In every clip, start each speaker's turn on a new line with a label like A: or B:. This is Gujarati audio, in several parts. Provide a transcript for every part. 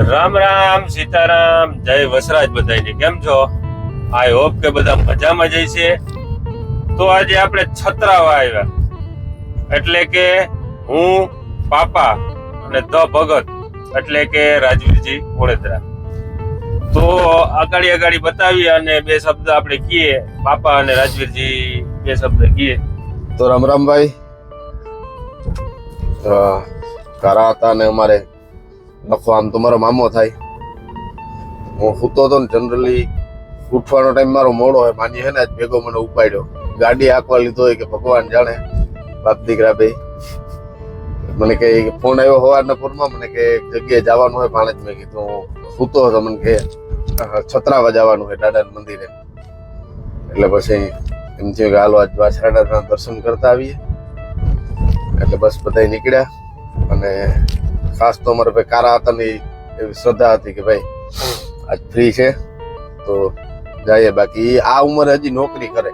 A: રામ રામ સીતારામ જય વસરાજ બધાને કેમ છો? આઈ હોપ કે બધા મજામાં જ છે. તો આજે આપણે છત્રાવા આવ્યા એટલે કે હું પાપા અને ધ ભગત એટલે કે રાજવીરજી ઓળેદરા. તો આગાડી બતાવીએ અને બે શબ્દ આપણે કહીએ. પાપા અને રાજવીરજી બે શબ્દ કહીએ.
B: તો રામ રામ ભાઈ. ઘરા હતા ને અમારે નફો આમ તો મારો મામો થાય. હું સૂતો હતો ને જનરલી ઉઠવાનો ટાઈમ મારો મોડો હોય. માની હે ને આજ ભેગો મને ઉપાડ્યો. ગાડી આંકવા લીધો હોય કે ભગવાન જાણે. બાપ દીકરા બે મને કે ફોન આવ્યો સવારના પૂરમાં મને કે જગ્યાએ જવાનું હોય ભાણેજ. મેં કીધું સૂતો હતો. મને કે છત્રાવા જવાનું હોય દાદાના મંદિરે. એટલે પછી એમ થયું કે હાલો આજ વાછરાના દર્શન કરતા આવીએ. એટલે બસ બધા નીકળ્યા. અને ખાસ તો અમારે ભાઈ કારા હતા ને એવી શ્રદ્ધા હતી કે ભાઈ આજ ફ્રી છે તો જઈએ. બાકી આ ઉંમરે હજી નોકરી કરે.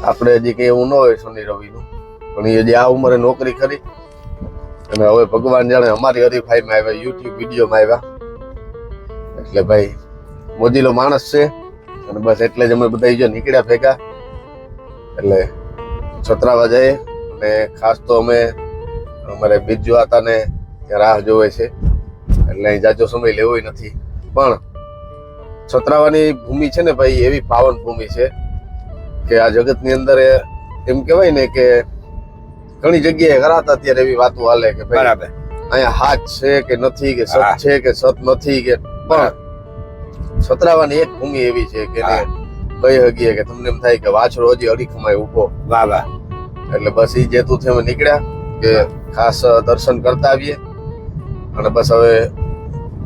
B: આપણે હજી કઈ એવું ન હોય શનિ રવિનું, પણ એ હજી આ ઉંમરે નોકરી કરી. અને હવે ભગવાન જાણે અમારી હરીફાઈમાં આવ્યા, યુટ્યુબ વિડીયોમાં આવ્યા. એટલે ભાઈ મોજીલો માણસ છે. અને બસ એટલે જ અમે બધા જો નીકળ્યા ભેગા. એટલે છત્રાવા જઈએ. અને ખાસ તો અમે અમારે બીજું હતા ને ત્યાં રાહ જોવે છે. એટલે અહીં જાજો સમય લેવો નથી. પણ છત્રાવાની ભૂમિ છે ને ભાઈ એવી પાવન ભૂમિ છે કે આ જગતની અંદર એમ કહેવાય ને કે ઘણી જગ્યાએ કરાતા અત્યારે એવી વાતો હાલે કે ભાઈ અહીંયા હાથ છે કે નથી, કે સત છે કે સત નથી, કે પણ છત્રાવાની એક ભૂમિ એવી છે કે કહી શકીએ કે તમને એમ થાય કે વાછરો હજી અડીખમાય ઉભો.
C: વાહ વાહ.
B: એટલે બસ એ જેતું થી અમે નીકળ્યા કે ખાસ દર્શન કરતા આવીએ. અને બસ હવે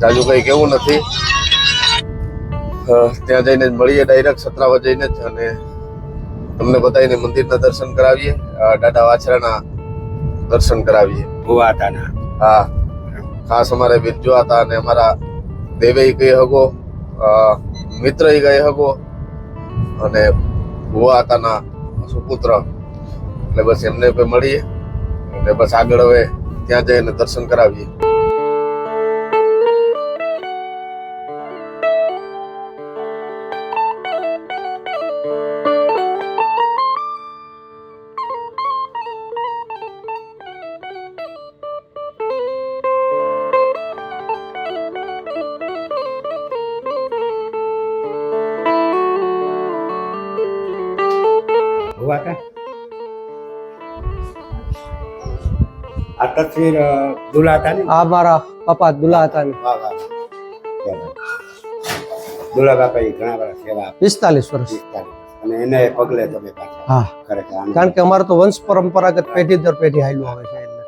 B: જાજુ કઈ કેવું નથી. ત્યાં જઈને જ મળીએ ડાયરેક્ટ છત્રાવા જઈને જ. અને તમને બતાવીને મંદિરના દર્શન કરાવીએ, દાદા વાછરાના દર્શન કરાવીએ.
C: ભુવાતાના.
B: હા, ખાસ અમારે બિરજો હતા અને અમારા દેવે કહી શકો, મિત્ર કહી શકો, અને ભુવાતાના સુપુત્ર. એટલે બસ એમને મળીએ. એટલે બસ આગળ હવે ત્યાં જઈને દર્શન કરાવીએ.
C: ભુવાતા. આ તસવીર દુલાતા ને.
D: આ મારા પપ્પા દુલા હતા.
C: વાહ વાહ. દુલા બાપા ઘણા બધા સેવા
D: 45 વર્ષ.
C: 45. અને એને પગલે તમે પાછા.
D: હા,
C: ખરેખર
D: કારણ કે અમારે તો વંશ પરંપરાગત પેઢી દર પેઢી હાલ્યું આવે છે. એટલે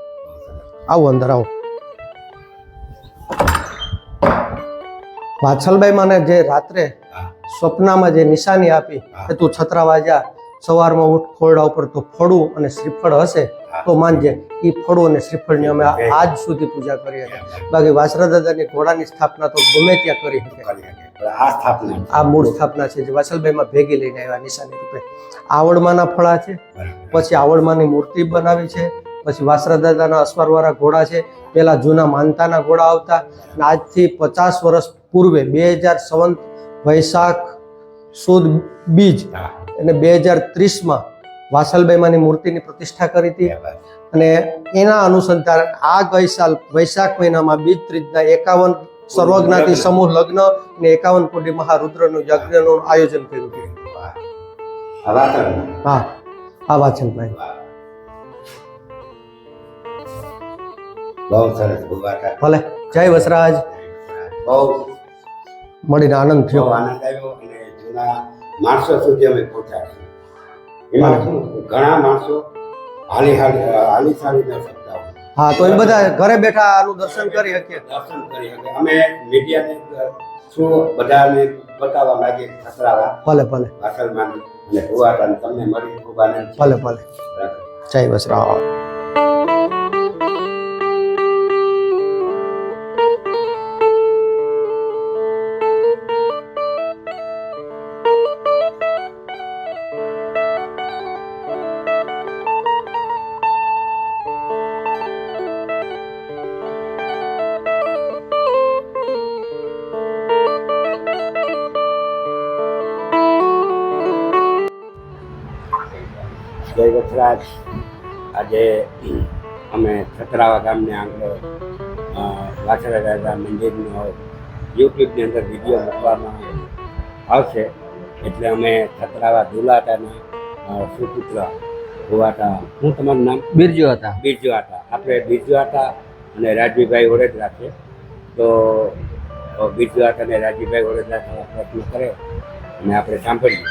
D: આવો અંદર આવો. વાછલભાઈ મને જે રાત્રે સ્વપ્નમાં જે નિશાની આપી કે તું છત્રાવા જા, સવારમાં ઉઠ, ખોરડા ઉપર તો ફળું અને શ્રીફળ હશે તો માનજે. એ ફળું અને શ્રીફળની અમે આજ સુધી પૂજા કરીએ છીએ. બાકી વાછરા દાદાની ઘોડાની સ્થાપના તો ગમે ત્યાં કરી શકે.
C: આ સ્થાપના,
D: આ મૂળ સ્થાપના છે જે વાછલભાઈમાં ભેગી લઈને આવ્યા નિશાની રૂપે. આવડમાના ફળા છે, પછી આવડમાની મૂર્તિ બનાવી છે, પછી વાછરા દાદાના અસવારવાળા ઘોડા છે. પેલા જૂના માનતાના ઘોડા આવતા. અને આજથી 50 વર્ષ પૂર્વે 2000 વૈશાખ સુદ બીજ અને 2030માં વાછલભાઈમાંની મૂર્તિની પ્રતિષ્ઠા કરી હતી. અને એના અનુસંધાન આ ગઈ સાલ વૈશાખ મહિનામાં બીજ ત્રીજના 51 સર્વજ્ઞાતિ સમૂહ લગ્ન અને 51 કોટી મહારુદ્રનું યજ્ઞનું આયોજન કર્યું હતું. હા, આ વાછલભાઈ.
C: બહુ સરસ ભુવાતા.
D: ભલે. જય વસરાજ.
C: બહુ
D: મળીને આનંદ થયો.
C: આનંદ આવ્યો. અને જૂના માણસો સુધી અમે પહોંચ્યા છીએ. એમાં શું ઘણા માણસો હાલી ચાલી ન શકતા હોય.
D: હા, તો એ બધા ઘરે બેઠા આનું દર્શન કરી શકીએ.
C: દર્શન કરી શકે. અમે મીડિયાને શું બધાને બતાવવા માંગીએ. છત્રાવા
D: ભલે ભલે
C: વાસલમાન અને ભુવાતા તમને મળી ખૂબ આનંદ છે.
D: ભલે ભલે. જય વસરાજ.
C: વસરાજ આજે અમે છત્રાવા ગામને આંગણે વાછરા દાદા મંદિરનો યુટ્યુબની અંદર વિડીયો મૂકવામાં આવશે એટલે અમે છત્રાવા દુલાટાના સુપુત્ર હોવાતા હું તમારું નામ
E: બિરજુ હતા.
C: બિરજુ હતા આપણે બિરજુ હતા અને રાજવીભાઈ વડોદરા છે તો બિરજુ હતા અને રાજવીભાઈ વડોદરા પ્રશ્ન કરે અને આપણે સાંભળીએ.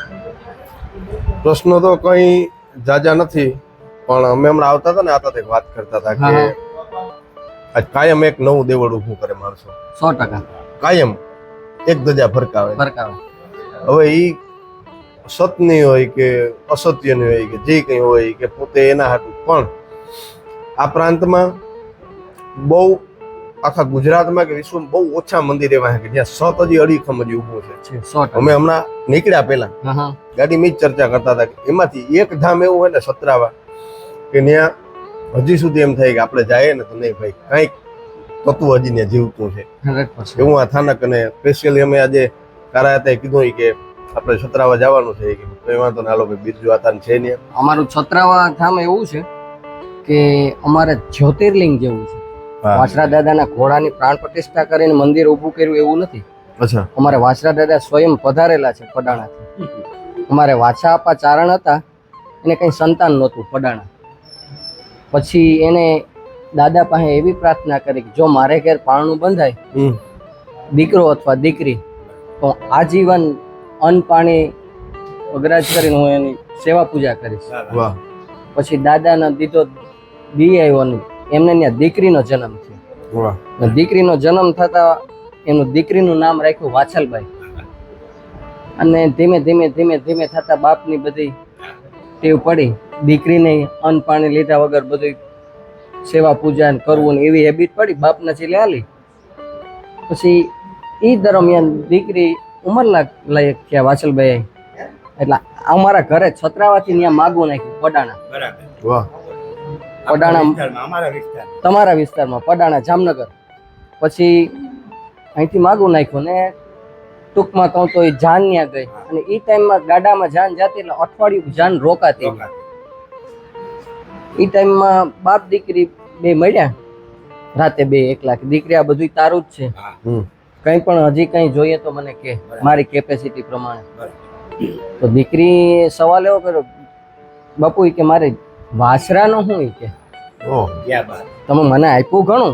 B: પ્રશ્નો તો કઈ જાજા નથી, પણ અમે હમણાં આવતા હતા ને આતા એક વાત કરતા હતા કે
E: હા.
B: આજ કાયમ એક નવું દેવળ ઊભું કરે માણસો,
E: 100%
B: કાયમ એક ધજા ફરકાવે.
E: ફરકાવે.
B: હવે ઈ સત્યની હોય કે અસત્યની હોય કે જે કંઈ હોય કે પોતે એના હાટું, પણ આ પ્રાંતમાં બહુ આખા ગુજરાતમાં કે વિશ્વમાં બહુ ઓછા મંદિર એવા છે કે જ્યાં સત હજી અડીખમ હજી ઊભું છે.
E: 100%.
B: અમે હમણાં નીકળ્યા પહેલા
E: હા હા.
B: ગાડીમાં જ ચર્ચા કરતા હતા કે એમાંથી એક ધામ એવું હોય ને સતરાવા કે ત્યાં હજી સુધી એમ થાય કે આપણે જઈએ ને તો નહીં ભાઈ કાંઈક તત્વ હજી ત્યાં જીવતું છે
E: 100%.
B: એવું આ સ્થાનક. અને સ્પેશિયલી અમે આજે કારાયતે કીધું કે આપણે સતરાવા જવાનું છે કે કઈ વાંધો ના, હાલો ભાઈ બીજું આતાન છે ને.
E: અમારું છત્રાવા ધામ એવું છે કે અમારે જ્યોતિર્લિંગ જેવું છે. વાછરા દાદાના ઘોડાની પ્રાણ પ્રતિષ્ઠા કરીને મંદિર ઊભું કર્યું એવું નથી.
B: અચ્છા.
E: અમારે વાછરા દાદા સ્વયં પધારેલા છે પડાણાથી. અમારે વાછા આપા ચારણ હતા, એને કંઈ સંતાન નહોતું પડાણા. પછી એને દાદા પાસે એવી પ્રાર્થના કરી કે જો મારે ઘેર પારણું બંધાય દીકરો અથવા દીકરી તો આજીવન અન્ન પાણી અગ્રાજ કરીને હું એની સેવા પૂજા કરીશ.
B: વાહ.
E: પછી દાદાના દીધો દી આવ્યો ને એમને ત્યાં દીકરીનો જન્મ થયો.
B: વાહ.
E: અને દીકરીનો જન્મ થતા એનું દીકરીનું નામ રાખ્યું વાછલબાઈ. અને ધીમે ધીમે ધીમે ધીમે થતા બાપની બધી ટેવ પડી, દીકરીને અન્ન પાણી લીધા વગર બધું સેવા પૂજા કરવું ને એવી હેબિટ પડી બાપના ચીલે આલી. પછી એ દરમિયાન દીકરી ઉંમરલાયક થયા વાછલભાઈ, એટલે અમારા ઘરે છત્રાવાથી ત્યાં માગવું નાખ્યું પડાણા.
C: બરાબર.
B: વાહ.
E: પડાણા
C: અમારા વિસ્તાર
E: તમારા વિસ્તારમાં પડાણા જામનગર. પછી અહીંથી માગું નાખ્યું ને ટૂંકમાં કહું તો એ જાન ત્યાં ગઈ. અને એ ટાઈમમાં ગાડામાં જાન જાતી એટલે અઠવાડિયું જાન રોકાતી. એ ટાઈમમાં બાપ દીકરી બે મળ્યા રાતે, બે એકલા કે દીકરી આ બધું તારું જ છે, કંઈ પણ હજી કંઈ જોઈએ તો મને કે મારી કેપેસિટી પ્રમાણે. તો દીકરી સવાલ એવો કર્યો, બાપુ ઈ કે મારે વાછરાનો શું ઈ કે
B: ઓહ.
E: તમે મને આપ્યું ઘણું,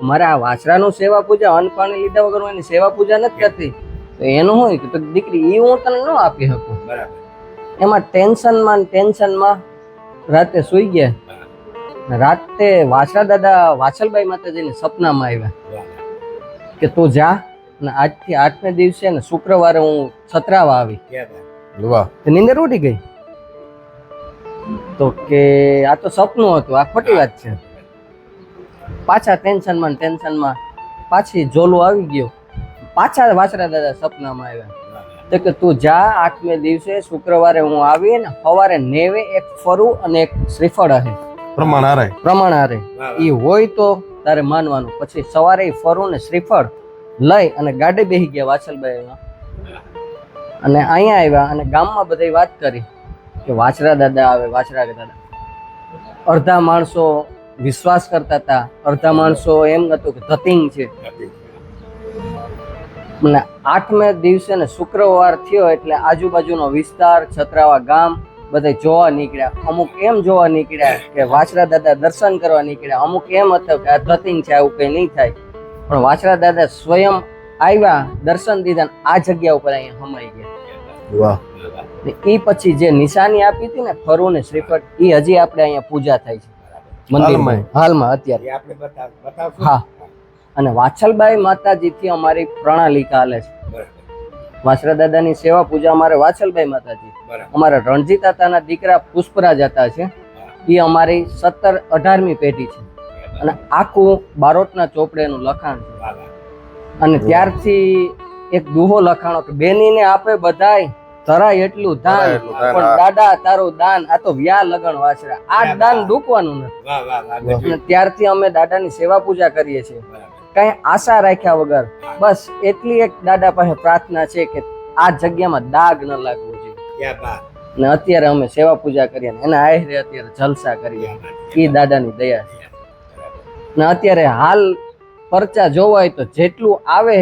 E: મારે આ વાછરાનું સેવા પૂજા અન્ન પાણી લીધા વગર હું એની સેવા પૂજા નથી કરતી, તો એનું હોય કે તો દીકરી એ હું તને ન આપી શકું. એમાં ટેન્શનમાં રાતે સુઈ ગયા. રાતે વાછરા દાદા વાછલબાઈ માતાજીને સપનામાં આવ્યા કે તું જા ને આજથી 8મે દિવસે ને શુક્રવારે હું છત્રાવા આવી.
B: વાહ.
E: નીંદર ઉઠી ગઈ. તો કે આ તો સપનું હતું, આ ખોટી વાત છે. પાછા ટેન્શનમાં પાછી જોલું આવી ગયો. પાછા વાછરા દાદા સપનામાં આવ્યા તો કે તું જા 8મે દિવસે શુક્રવારે હું આવી ને સવારે 9 એક ફરું અને એક શ્રીફળ હશે પ્રમાણ હારે ઈ હોય તો તારે માનવાનું. પછી સવારે ફરું ને શ્રીફળ લઈ અને ગાડી બેસી ગયા વાછલભાઈ અને અહીંયા આવ્યા અને ગામમાં બધી વાત કરી કે વાછરા દાદા આવે, વાછરા દાદા. અડધા માણસો વિશ્વાસ કરતા હતા, અડધા માણસો એમ હતું કે ધતિંગ છે. અને 8મે દિવસે ને શુક્રવાર થયો એટલે આજુબાજુનો વિસ્તાર છત્રાવા ગામ બધા જોવા નીકળ્યા. અમુક એમ જોવા નીકળ્યા કે વાછરા દાદા દર્શન કરવા નીકળ્યા, અમુક એમ હતો કે આ ધતિંગ છે, આવું કઈ નહીં થાય. પણ વાછરા દાદા સ્વયં આવ્યા, દર્શન દીધા, આ જગ્યા ઉપર અહીંયા હમાઈ ગયા.
B: વાહ.
E: એ પછી જે નિશાની આપી હતી ને ફરું ને શ્રીફળ, એ હજી આપણે અહીંયા પૂજા થાય છે મંદિરમાં હાલમાં અત્યારે. હા. અને વાછલબાઈ માતાજીથી અમારી પ્રણાલિકા હાલે છે. વાછરા દાદાની સેવા પૂજા અમારે વાછલબાઈ માતાજી. અમારા રણજીત તાતાના દીકરા પુષ્પરાજ હતા છે, એ અમારી 17-18મી પેઢી છે. અને આખું બારોટના ચોપડેનું લખાણ છે. અને ત્યારથી એક દુહો લખાણો કે બેનીને આપે બધાય ધરાય એટલું દાન, પણ દાદા તારું દાન આ તો વ્યા લગન વાછરા, આ દાન દુખવાનું નથી. અને ત્યારથી અમે દાદાની સેવા પૂજા કરીએ છીએ, કઈ આશા રાખ્યા વગર. બસ એટલી એક દાદા પાસે પ્રાર્થના છે કે આ જગ્યામાં દાગ ન લાગવો જોઈએ. ને અત્યારે અમે સેવા પૂજા કરીએ ને એના આહિરે અત્યારે જલસા કરીએ. એ દાદાની દયા છે. ને અત્યારે હાલ પરચા જોવા હોય તો જેટલું આવે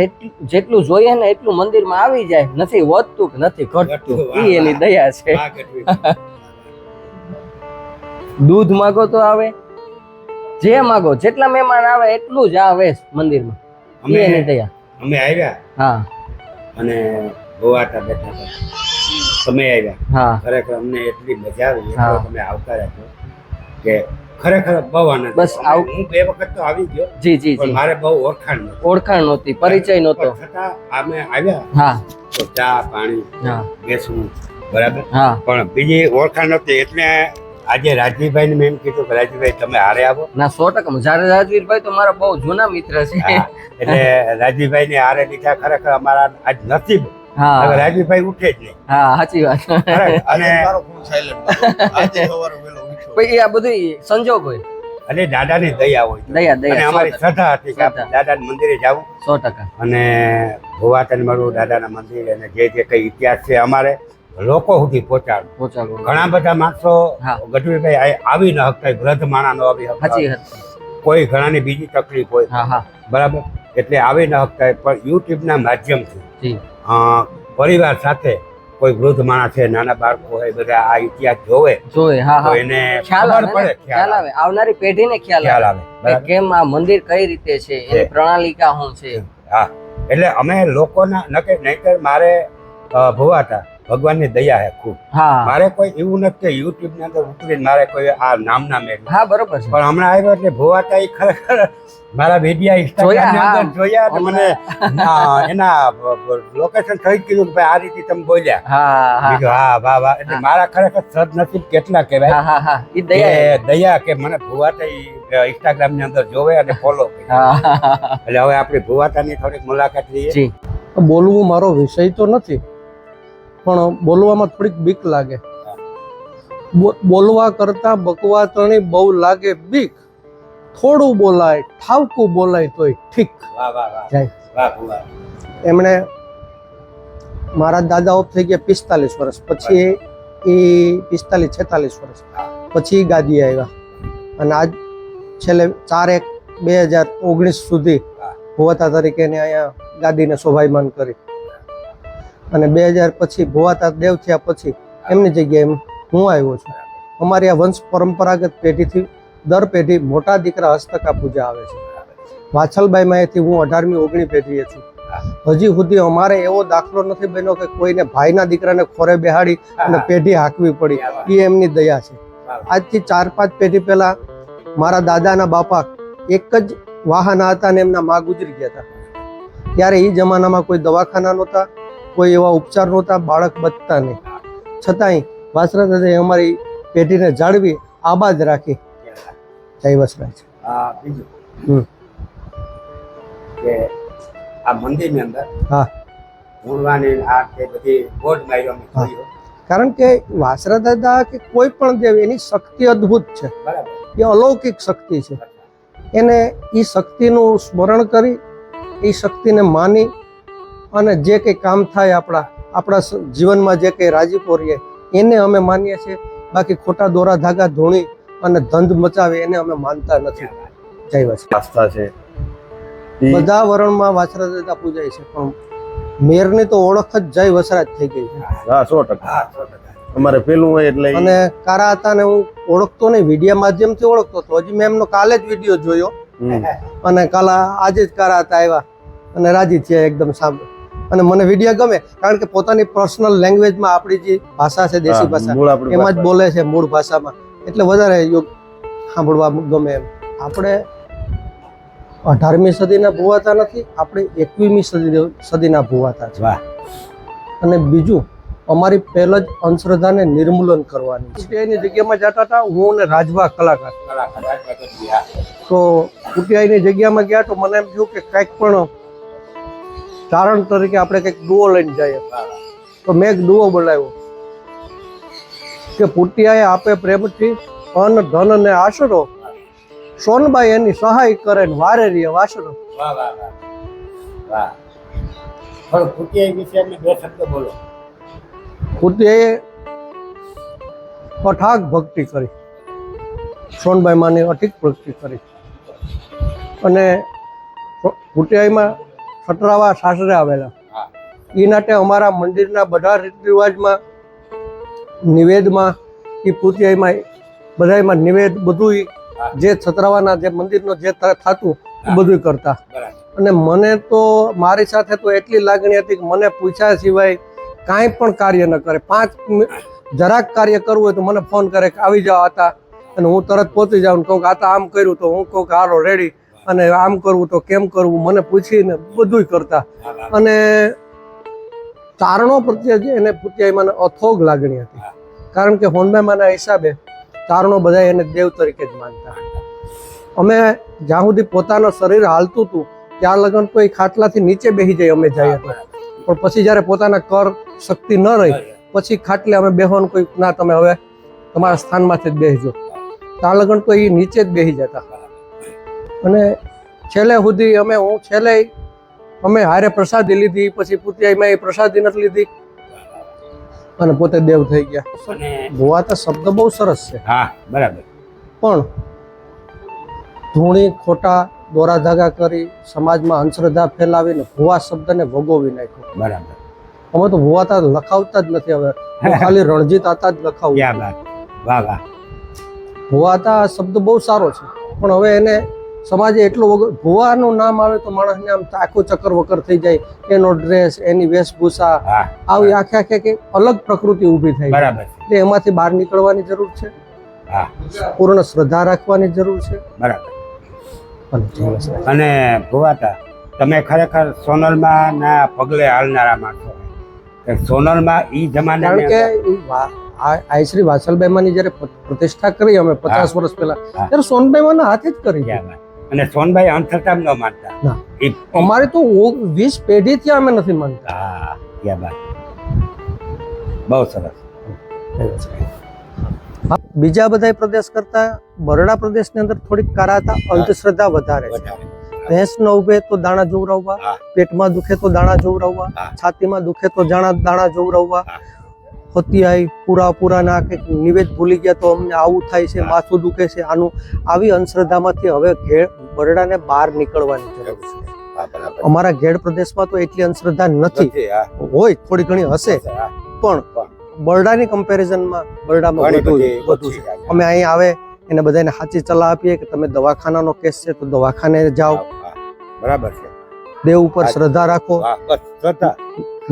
E: જેટલું જોઈએ ને એટલું મંદિરમાં આવી જાય, નથી વધતું કે નથી ઘટતું. એ એની દયા છે. દૂધ માગો તો આવે, જે માગો જેટલા મહેમાન આવે એટલું જ આવે મંદિરમાં. એ એની દયા.
C: અમે આવ્યા
E: હા
C: અને ગોવાતા બેઠા હતા, તમે આવ્યા.
E: હા
C: ખરેખર અમને એટલી મજા આવી,
E: હા.
C: તમે આવતા રહેજો કે ખરેખર બહુ આનંદ.
E: બસ
C: હું 2 વખત તો આવી ગયો,
E: જી જી
C: પણ
E: જી.
C: મારે બહુ ઓળખાણ નહોતી.
E: ઓળખાણ નહોતી, પરિચય નહોતો.
C: પણ છતાં અમે આવ્યા
E: હા
C: તો ચા પાણી
E: હા
C: બેસવું બરાબર,
E: હા
C: પણ બીજી ઓળખાણ નહોતી. એટલે આજે રાજવીભાઈ ને મેં એમ કીધું કે રાજવીભાઈ તમે હારે આવો.
E: ના 100%. જ્યારે રાજવીરભાઈ તો મારા બહુ જૂના મિત્ર છે.
C: હા, એટલે રાજવીભાઈ ને હારે લીધા. ખરેખર અમારા આજ નસીબ.
E: હા
C: હવે રાજવીભાઈ ઉઠે જ નહીં.
E: હા સાચી વાત.
C: ખરેખર. અને
B: મારો ફોન સાયલેન્ટ આજે સવારે વહેલો ઉઠ્યો.
E: પછી આ બધું સંજોગ હોય.
C: અને દાદાની દયા હોય.
E: દયા
C: અને
E: દયા
C: અમારી
E: 100%.
C: શ્રદ્ધા હતી કે આપણે દાદાના મંદિરે જાવું
E: 100%.
C: અને ભોવાતન મારું દાદાના મંદિર અને જે જે કઈ ઇતિહાસ છે અમારે લોકો સુધી પહોંચાડવું.
E: પહોંચાડો.
C: ઘણા બધા માણસો
E: હા.
C: ગઢવીભાઈ આવી ન શકતા, વૃદ્ધ માણસ નો આવી
E: સાચી
C: શકતા,
E: વાત.
C: કોઈ ઘણાની બીજી તકલીફ હોય
E: હા હા
C: બરાબર, એટલે આવી ન શકતા. પણ યુટ્યુબના માધ્યમથી
E: જી.
C: પરિવાર સાથે કોઈ વૃદ્ધ માણસ છે, નાના બાળકો હોય, બધા આ ઇતિહાસ જોવે
E: જોઈ. હા
C: તો
E: હા
C: એને
E: ખ્યાલ
C: ખબર
E: આવે ને,
C: પડે,
E: ખ્યાલ આવે. આવનારી પેઢીને ખ્યાલ
C: ખ્યાલ
E: આવે
C: આવે
E: કે
C: બરાબર.
E: કેમ આ મંદિર કઈ રીતે છે, એની પ્રણાલિકા શું છે.
C: હા, એટલે અમે લોકોના નકે નહીતર મારે ભોવાતા ભગવાનની દયા હે ખૂબ.
E: હા
C: મારે કોઈ એવું નથી કે યુટ્યુબ ની અંદર ઉતરીને મારે કોઈ આ નામના મેળવ્યું.
E: હા બરોબર છે.
C: પણ હમણાં આવ્યો એટલે ભોવાતા એ ખરેખર મારા વિડિયા ઇન્સ્ટાગ્રામ ની અંદર જોયા તો મને એના લોકેશન સહિત કીધું કે ભાઈ આ રીતે તમે બોલ્યા.
E: હા હા
C: કીધું હા વાહ વાહ. એટલે મારા ખરેખર સદનસીબ કેટલા કહેવાય
E: હા હા હા એ
C: કે
E: દયા.
C: દયા કે મને ભોવાતા ઇન્સ્ટાગ્રામ ની અંદર જોવે અને ફોલો કરે.
E: હા હા હા
C: એટલે હવે આપણે ભોવાતાની થોડીક મુલાકાત લઈએ.
E: જી.
D: બોલવું મારો વિષય તો નથી, પણ બોલવામાં થોડીક બીક લાગે. બોલવા કરતા બકવા તણી બહુ લાગે બીક. થોડું બોલાય, ઠાવકું બોલાય તોય ઠીક.
C: વાહ વાહ વાહ
D: જાય.
C: વાહ ભોવા.
D: એમણે મારા દાદા ઓફ થઈ ગયા 45 વર્ષ પછી, એ 45-46 વર્ષ પછી ગાદી આવ્યા. અને આજ છેલ્લે 4/1/2019 સુધી ભોવાતા તરીકે અહીંયા ગાદીને શોભાયમાન કરી. અને 2000 પછી ભોવાતા દેવ થયા પછી એમની જગ્યાએ હું આવ્યો છું. અમારી આ વંશ પરંપરાગત પેઢીથી દર પેઢી મોટા દીકરા હસ્તકા પૂજા આવે છે. વાછલબાઈ માએથી હું 18મી 19 પેઢીએ છું. હજી સુધી અમારે એવો દાખલો નથી બન્યો કે કોઈને ભાઈના દીકરાને ખોરે બેહાડી અને પેઢી હાંકવી પડી. એ એમની દયા છે. આજથી 4-5 પેઢી પહેલા મારા દાદાના બાપા એક જ વાહન હતા અને એમના મા ગુજરી ગયા હતા. ત્યારે એ જમાનામાં કોઈ દવાખાના નહોતા, કોઈ એવા ઉપચાર નહોતા, બાળક બચતા નહીં. છતાંય વાસરા દાદાએ અમારી પેઢીને જાળવી આબાદ રાખી. જય વસરાજ.
C: બીજું કે આ મંદિરની અંદર
D: હા.
C: ગુણવાની આ તે બધી બોર્ડ માર્યો અમે જોયો.
D: કારણ કે વાસરા દાદા કે કોઈ પણ દેવ એની શક્તિ અદ્ભુત છે.
C: બરાબર.
D: એ અલૌકિક શક્તિ છે. એને એ શક્તિનું સ્મરણ કરી, એ શક્તિને માની અને જે કંઈ કામ થાય આપણા જીવનમાં જે કંઈ રાજીપો રહીએ એને અમે માનીએ છીએ. બાકી ખોટા દોરા ધાગા ધૂણી અને ધંધ મચાવે એને અમે માનતા નથી. જય વસરાજ.
B: આસ્થા છે
D: બધા વરણમાં વાસરા દાદા પૂજાય છે, પણ મેરની તો ઓળખ જ જય વસરાજ થઈ ગઈ છે.
B: હા 100%.
C: હા 100%.
B: અમારે પેલું હોય એટલે
D: અને કારા હતા ને હું ઓળખતો નહીં, વિડીયો માધ્યમથી ઓળખતો હતો. હજી મેં એમનો કાલે જ વિડીયો જોયો અને આજે જ કારા હતા આવ્યા અને રાજી થયા એકદમ સાંભળ. અને મને વિડીયો ગમે કારણ કે પોતાની પર્સનલ લેંગ્વેજમાં આપણી જે ભાષા છે દેશી ભાષા એમાં જ બોલે છે, મૂળ ભાષામાં, એટલે વધારે યોગ સાંભળવા ગમે એમ. આપણે 18મી સદીના ભુવાતા નથી, આપણે 21મી સદીના ભુવાતા છે.
C: વાહ.
D: અને બીજું અમારી પહેલ જ અંધશ્રદ્ધાને નિર્મૂલન કરવાની છે. એની જગ્યામાં જતા હતા હું અને રાજભા કલાકાર. તો કુટિયાની જગ્યામાં ગયા તો મને એમ થયું કે કંઈક પણ તારણ તરીકે આપણે કંઈક ડુઓ લઈને જઈએ. તો મેં એક ડુઓ બોલાવ્યો કે પુટિયાએ આપે પ્રેમથી અન્ન ધન અને આશરો, સોનબાઈ એની સહાય કરે ને વારે રીએ વાસરો.
C: વાહ વાહ વાહ વાહ. થોડું કુટિયા વિશે અમને 2 શબ્દ બોલો.
D: પુટિયાએ અઠાગ ભક્તિ કરી, સોનબાઈ માની અઠીક ભક્તિ કરી. અને ભૂટિયાઈમાં સટરાવા સાસરે આવેલા
C: હા
D: એ નાટે અમારા મંદિરના બધા રીત રિવાજમાં નિવેદમાં એ પૂતિયાઈમાં બધામાં નિવેદ બધું જે છત્રાવાના જે મંદિરનો જે થતું એ બધું કરતા.
C: બરાબર
D: અને મને તો મારી સાથે તો એટલી લાગણી હતી કે મને પૂછ્યા સિવાય કાંઈ પણ કાર્ય ન કરે. 5 જરાક કાર્ય કરવું હોય તો મને ફોન કરે કે આવી જાઓ આતા, અને હું તરત પહોંચી જાઉં. કહું કે આતા આમ કર્યું તો હું કહું કે હાલો રેડી, અને આમ કરવું તો કેમ કરવું મને પૂછીને બધુંય કરતા. અને ચારણો પ્રત્યે જે એને પૂત્યાઈમાં અથોગ લાગણી હતી, કારણ કે હોનબાઈમાના હિસાબે ચારણો બધા એને દેવ તરીકે જ માનતા. અમે જ્યાં સુધી પોતાનું શરીર હાલતું હતું ત્યાં લગન તો એ ખાટલાથી નીચે બેસી જાય અમે જઈએ તો, પણ પછી જ્યારે પોતાના કર શક્તિ ન રહી પછી ખાટલે અમે બેસવાનું કોઈ ના, તમે હવે તમારા સ્થાનમાંથી જ બેસજો. ત્યાં લગન તો એ નીચે જ બેસી જતા. અને છેલ્લે સુધી હું છેલ્લે અમે હારે પ્રસાદી લીધી, પછી પૂતિયાઈમાં એ પ્રસાદી નથી લીધી અને પોતે દેવ થઈ ગયા.
C: અને
D: ભુવાતા શબ્દ બહુ સરસ છે,
C: હા બરાબર
D: પણ ધૂણી ખોટા દોરા ધાગા કરી સમાજમાં અંધશ્રદ્ધા ફેલાવીને ભુવા શબ્દને ભોગવી નાખ્યો.
C: બરાબર
D: અમે તો ભુવાતા લખાવતા જ નથી. હવે હું ખાલી રણજીત આતા જ લખાવું.
C: ક્યાં વાત, વાહ વાહ.
D: ભુવાતા શબ્દ બહુ સારો છે, પણ હવે એને સમાજે એટલો ભુવાનું નામ આવે તો માણસને આમ આખું ચક્કર વકર થઈ જાય. એનો ડ્રેસ, એની વેશભૂષા,
C: હા
D: આવી આખે આખે કે અલગ પ્રકૃતિ ઊભી થઈ જાય.
C: બરાબર
D: એટલે એમાંથી બહાર નીકળવાની જરૂર છે,
C: હા
D: પૂર્ણ શ્રદ્ધા રાખવાની જરૂર છે.
C: બરાબર.
D: અને જય વસરાજ.
C: અને ભુવાતા તમે ખરેખર સોનલમાં ના પગલે હાલનારા માણસો. સોનલમાં ઈ જમાને
D: કારણ કે આઈ શ્રી વાસલબાઈમાની જ્યારે પ્રતિષ્ઠા કરી અમે 50 વર્ષ પહેલા,
C: હા.
D: ત્યારે સોનબાઈમાના હાથે જ કરી.
C: અને સોનભાઈ અંધશ્રદ્ધા ન માનતા.
D: ના.
C: ઈ-
D: અમારે તો 20 પેઢીથી અમે નથી માનતા.
C: હા ક્યાં વાત, બહુ સરસ.
D: બીજા બધા પ્રદેશ કરતા બરડા પ્રદેશની અંદર થોડીક કરાતા અંધશ્રદ્ધા વધારે છે.
C: વધારે.
D: ભેંસ ન ઉભે તો દાણા જોવરાવવા,
C: હા.
D: પેટમાં દુખે તો દાણા જોવરાવવા,
C: હા.
D: છાતીમાં દુખે તો દાણા જોવરાવવા,
C: હા.
D: હોતિયાઈ પૂરા ના કે નિવેદ ભૂલી ગયા તો અમને આવું થાય છે,
C: હા.
D: માથું દુખે છે, આનું આવી અંધશ્રદ્ધામાંથી હવે બરડાને બહાર નીકળવાની જરૂર છે.
C: હા, બરાબર.
D: અમારા ઘેડ પ્રદેશમાં તો એટલી અંધશ્રદ્ધા નથી,
C: નથી, હા.
D: હોય થોડી ઘણી હશે,
C: હા.
D: પણ બરડાની કમ્પેરિઝનમાં બરડામાં
C: ઘણી
D: વધુ
C: બધી
D: વધુ
C: ઓછી
D: છે.
C: છે.
D: અમે અહીં આવે એને બધાને સાચી સલાહ આપીએ કે તમે દવાખાનાનો કેસ છે તો દવાખાને જાઓ,
C: હા, બરાબર છે.
D: દેવ ઉપર શ્રદ્ધા રાખો.
C: હા, બસ શ્રદ્ધા.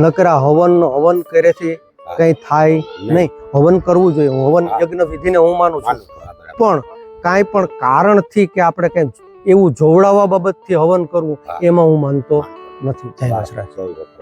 D: નકરા હવન કરેથી
C: હા.
D: કંઈ થાય નહીં. હવન કરવું જોઈએ, હું હવન
C: હા.
D: યજ્ઞ વિધિને હું માનું છું,
C: માનું છું, હા, બરાબર.
D: પણ કાંઈ પણ કારણથી કે આપણે કંઈ એવું જોવડાવવા બાબતથી હવન કરવું
C: હા.
D: એમાં હું માનતો નથી. જય વસરાજ.
C: જય વસરાજ.